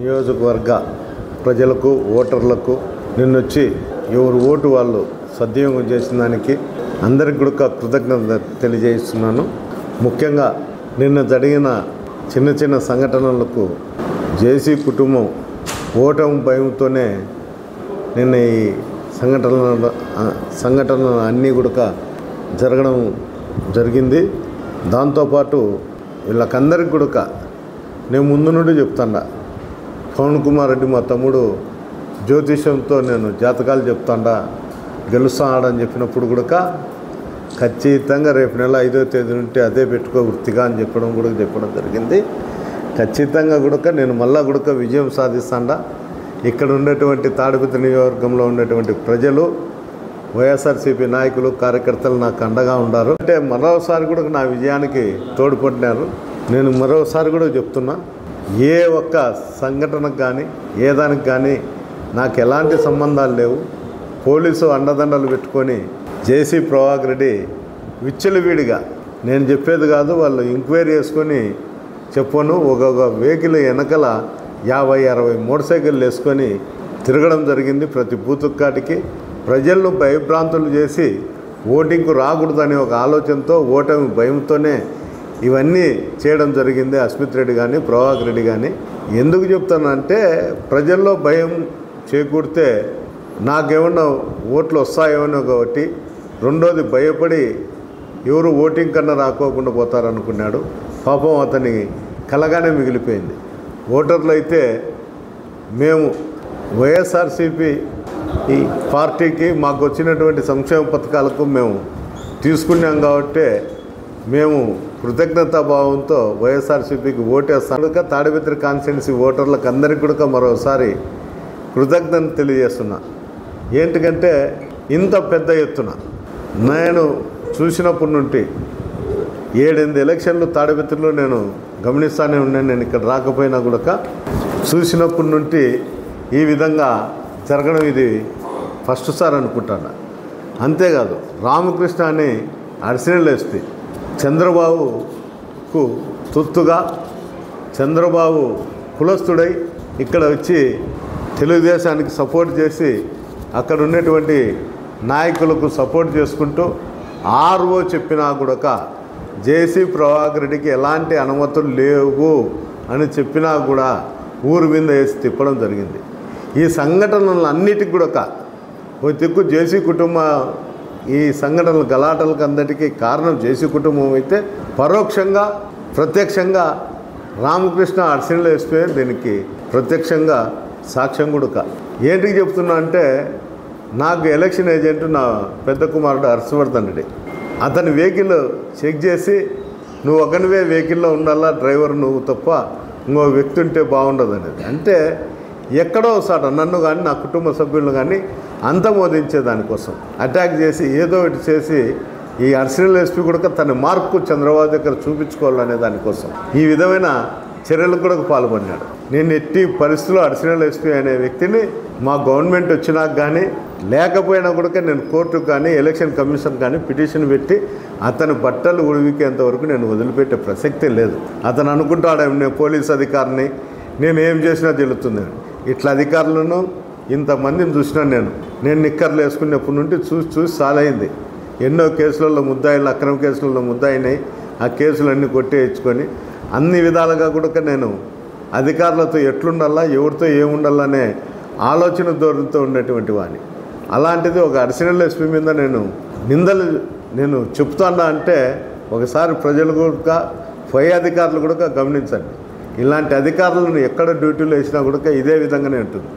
నియోజకవర్గ ప్రజలకు ఓటర్లకు నిన్నొచ్చి ఎవరు ఓటు వాళ్ళు సద్వినియోగం చేసిన దానికి అందరికి కూడా కృతజ్ఞత తెలియజేస్తున్నాను. ముఖ్యంగా నిన్న జరిగిన చిన్న చిన్న సంఘటనలకు జేసీ కుటుంబం ఓటమి భయంతోనే నిన్న ఈ సంఘటనలు అన్నీ కూడా జరగడం జరిగింది. దాంతోపాటు వీళ్ళకందరికి కూడా నేను ముందు నుండి చెప్తాడా, పవన్ కుమార్ రెడ్డి మా తమ్ముడు జ్యోతిషంతో నేను జాతకాలు చెప్తాడా గెలుస్తాడని చెప్పినప్పుడు కూడా ఖచ్చితంగా రేపు నెల 5వ తేదీ నుండి అదే పెట్టుకో వృత్తిగా అని చెప్పడం జరిగింది. ఖచ్చితంగా కూడా నేను మళ్ళా కూడా విజయం సాధిస్తాడా. ఇక్కడ ఉండేటువంటి తాడిపత్రి నియోజకవర్గంలో ఉండేటువంటి ప్రజలు, వైఎస్ఆర్సీపీ నాయకులు, కార్యకర్తలు నాకు అండగా ఉన్నారు. అంటే మరోసారి కూడా నా విజయానికి తోడ్పడినారు. నేను మరోసారి కూడా చెప్తున్నా, ఏ ఒక్క సంఘటనకు కానీ ఏ దానికి కానీ నాకు ఎలాంటి సంబంధాలు లేవు. పోలీసు అండదండలు పెట్టుకొని జేసీ ప్రభాకర్ రెడ్డి విచ్చలవిడిగా నేను చెప్పేది కాదు, వాళ్ళు ఎంక్వైరీ చేసుకొని చెప్పను, ఒక్కొక్క వెహికల్ వెనకల 50-60 మోటార్ సైకిళ్ళు వేసుకొని తిరగడం జరిగింది. ప్రతి బూత్ కాటికి ప్రజలను భయభ్రాంతులు చేసి ఓటింగ్కు రాకూడదనే ఒక ఆలోచనతో, ఓటమి భయంతోనే ఇవన్నీ చేయడం జరిగింది. అస్మిత్ రెడ్డి కానీ ప్రభాకర్ రెడ్డి కానీ. ఎందుకు చెప్తానంటే ప్రజల్లో భయం చేకూడితే నాకేమన్నా ఓట్లు వస్తాయేమో ఒకటి, రెండోది భయపడి ఎవరు ఓటింగ్ కన్నా రాకోకుండా పోతారనుకున్నాడు. పాపం అతని కలగానే మిగిలిపోయింది. ఓటర్లు అయితే మేము వైఎస్ఆర్సీపీ ఈ పార్టీకి మాకు వచ్చినటువంటి సంక్షేమ పథకాలకు మేము తీసుకున్నాం కాబట్టి మేము కృతజ్ఞతాభావంతో వైఎస్ఆర్సీపీకి ఓటేస్తాం. తాడిపత్రి కాన్స్టిట్యున్సీ ఓటర్లకు అందరికీ కూడా మరోసారి కృతజ్ఞత తెలియజేస్తున్నా. ఏంటికంటే ఇంత పెద్ద ఎత్తున నేను చూసినప్పటి నుండి 7-8 ఎలక్షన్లు తాడిపత్రిలో నేను గమనిస్తూనే ఉన్నాను. నేను ఇక్కడ రాకపోయినా కూడా చూసినప్పటి నుండి ఈ విధంగా జరగడం ఇది ఫస్ట్ సార్ అనుకుంటాను. అంతేకాదు రామకృష్ణ అని అడిషనల్ ఎస్పీ చంద్రబాబుకు తొత్తుగా, చంద్రబాబు కులస్తుడై ఇక్కడ వచ్చి తెలుగుదేశానికి సపోర్ట్ చేసి అక్కడ ఉన్నటువంటి నాయకులకు సపోర్ట్ చేసుకుంటూ ఆర్ఓ చెప్పినా కూడా జేసీ ప్రభాకర్ రెడ్డికి ఎలాంటి అనుమతులు లేవు అని చెప్పినా కూడా ఊరు మీద వేసి తిప్పడం జరిగింది. ఈ సంఘటనలు అన్నిటికి కూడా ఒక దిక్కు జేసీ కుటుంబం, ఈ సంఘటనలు గలాటలకు అందరికీ కారణం జేసీ కుటుంబం అయితే, పరోక్షంగా ప్రత్యక్షంగా రామకృష్ణ అడిషనల్ ఎస్పీ దీనికి ప్రత్యక్షంగా సాక్ష్యం కూడా. ఏంటికి చెప్తున్నా అంటే, నాకు ఎలక్షన్ ఏజెంట్ నా పెద్ద కుమారుడు హర్షవర్ధన్ రెడ్డి, అతని వెహికల్ చెక్ చేసి నువ్వు ఒకనివే వెహికల్లో ఉండాలా, డ్రైవర్ నువ్వు తప్ప ఇంకో వ్యక్తి ఉంటే బాగుండదు అనేది. అంటే ఎక్కడో ఒకసారి నన్ను కానీ నా కుటుంబ సభ్యులను కానీ అంతమోదించే దానికోసం అటాక్ చేసి ఏదో ఒకటి చేసి ఈ అడిషనల్ ఎస్పీ కూడా తన మార్కు చంద్రబాబు దగ్గర చూపించుకోవాలనే దానికోసం ఈ విధమైన చర్యలకు కూడా పాల్పడినాడు. నేను ఎట్టి పరిస్థితుల్లో అడిషనల్ ఎస్పీ అనే వ్యక్తిని మా గవర్నమెంట్ వచ్చినాక కానీ లేకపోయినా కూడా నేను కోర్టుకు కానీ ఎలక్షన్ కమిషన్ కానీ పిటిషన్ పెట్టి అతని బట్టలు ఉడివికేంతవరకు నేను వదిలిపెట్టే ప్రసక్తే లేదు. అతను అనుకుంటాడు నేను పోలీస్ అధికారిని, నేను ఏం చేసినా తెలుస్తుంది. ఇట్లా అధికారులను ఇంతమందిని చూసినాను. నేను నిక్కర్లు వేసుకున్నప్పటి నుండి చూసి సాలైంది. ఎన్నో కేసులలో ముద్దాయిలు, అక్రమ కేసులలో ముద్దాయినాయి. ఆ కేసులన్నీ కొట్టేయించుకొని అన్ని విధాలుగా కూడా నేను అధికారులతో ఎట్లుండాలా, ఎవరితో ఏముండాలనే ఆలోచన ధోరణితో ఉండేటువంటి వాడిని. అలాంటిది ఒక అడిషనల్ ఎస్పీ మీద నేను చెప్తానా అంటే ఒకసారి ప్రజలు కూడా, పై అధికారులు కూడా గమనించండి. ఇలాంటి అధికారులను ఎక్కడ డ్యూటీలో వేసినా కూడా ఇదే విధంగానే ఉంటుంది.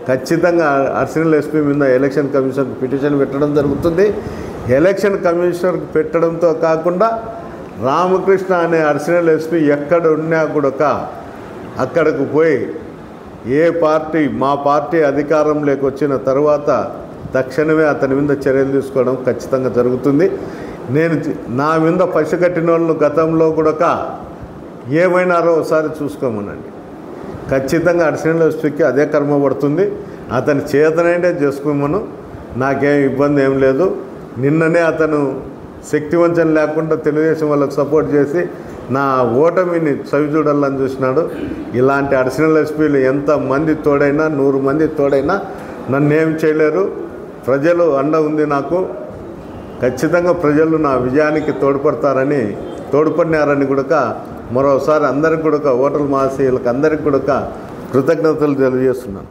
ఖచ్చితంగా అడిషనల్ ఎస్పీ మీద ఎలక్షన్ కమిషనర్కి పిటిషన్ పెట్టడం జరుగుతుంది. ఎలక్షన్ కమిషనర్కి పెట్టడంతో కాకుండా రామకృష్ణ అనే అడిషనల్ ఎస్పీ ఎక్కడ ఉన్నా కూడా అక్కడికి పోయి ఏ పార్టీ, మా పార్టీ అధికారంలోకి వచ్చిన తర్వాత తక్షణమే అతని మీద చర్యలు తీసుకోవడం ఖచ్చితంగా జరుగుతుంది. నా మీద పసిగట్టిన వాళ్ళు గతంలో కూడా ఏమైనారో ఒకసారి చూసుకోమనండి. ఖచ్చితంగా అడిషనల్ ఎస్పీకి అదే కర్మ పడుతుంది. అతని చేతనైతే చేసుకోమను, నాకేం ఇబ్బంది ఏం లేదు. నిన్ననే అతను శక్తివంచన లేకుండా తెలుగుదేశం వాళ్ళకు సపోర్ట్ చేసి నా ఓటమిని చవిచూడాలని చూసినాడు. ఇలాంటి అడిషనల్ ఎస్పీలు ఎంతమంది తోడైనా 100 మంది తోడైనా నన్నేం చేయలేరు. ప్రజలు అండ ఉంది నాకు. ఖచ్చితంగా ప్రజలు నా విజయానికి తోడ్పడినారని కూడా మరోసారి అందరికి కూడా ఓటర్ల మహాశయులకు అందరికి కూడా కృతజ్ఞతలు తెలియజేస్తున్నాను.